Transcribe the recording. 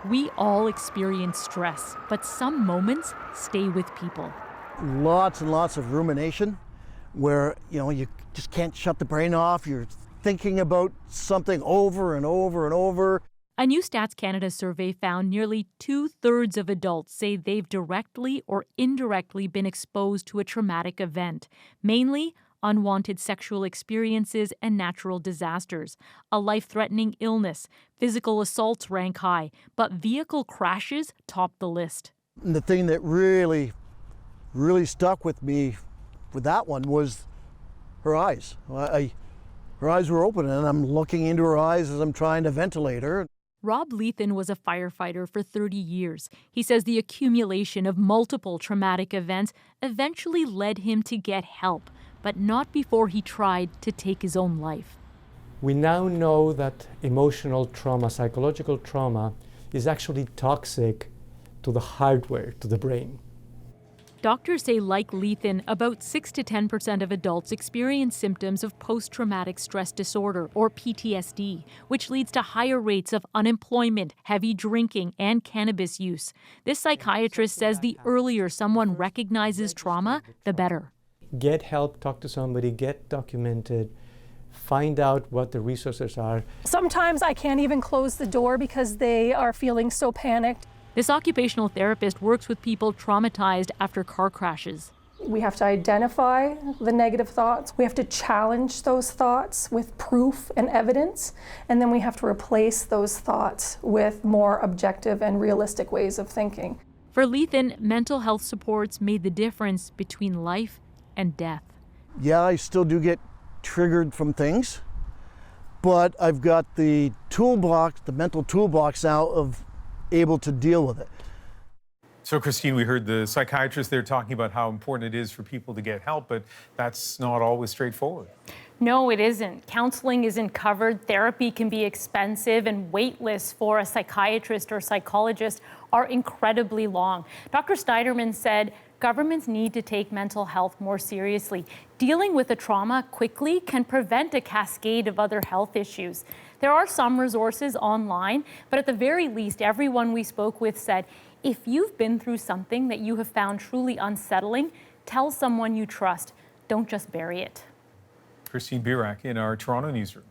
We all experience stress, but some moments stay with people. Lots and lots of rumination where, you just can't shut the brain off. You're thinking about something over and over and over. A new Stats Canada survey found nearly 2/3 of adults say they've directly or indirectly been exposed to a traumatic event, mainly unwanted sexual experiences and natural disasters. A life-threatening illness, physical assaults rank high, but vehicle crashes top the list. And the thing that really stuck with me with that one was her eyes. Her eyes were open and I'm looking into her eyes as I'm trying to ventilate her. Rob Lethan was a firefighter for 30 years. He says the accumulation of multiple traumatic events eventually led him to get help, but not before he tried to take his own life. We now know that emotional trauma, psychological trauma, is actually toxic to the hardware, to the brain. Doctors say, like Lethan, about 6 to 10% of adults experience symptoms of post-traumatic stress disorder, or PTSD, which leads to higher rates of unemployment, heavy drinking, and cannabis use. This psychiatrist says the earlier someone recognizes trauma, the better. Get help, talk to somebody, get documented, find out what the resources are. Sometimes I can't even close the door because they are feeling so panicked. This occupational therapist works with people traumatized after car crashes. We have to identify the negative thoughts. We have to challenge those thoughts with proof and evidence. And then we have to replace those thoughts with more objective and realistic ways of thinking. For Lethan, mental health supports made the difference between life and death. Yeah, I still do get triggered from things, but I've got the toolbox, the mental toolbox now of able to deal with it. So, Christine, we heard the psychiatrist there talking about how important it is for people to get help, but that's not always straightforward. No, it isn't. Counseling isn't covered. Therapy can be expensive, and wait lists for a psychiatrist or psychologist are incredibly long. Dr. Steiderman said governments need to take mental health more seriously. Dealing with a trauma quickly can prevent a cascade of other health issues. There are some resources online, but at the very least, everyone we spoke with said, if you've been through something that you have found truly unsettling, tell someone you trust. Don't just bury it. Christine Birak in our Toronto newsroom.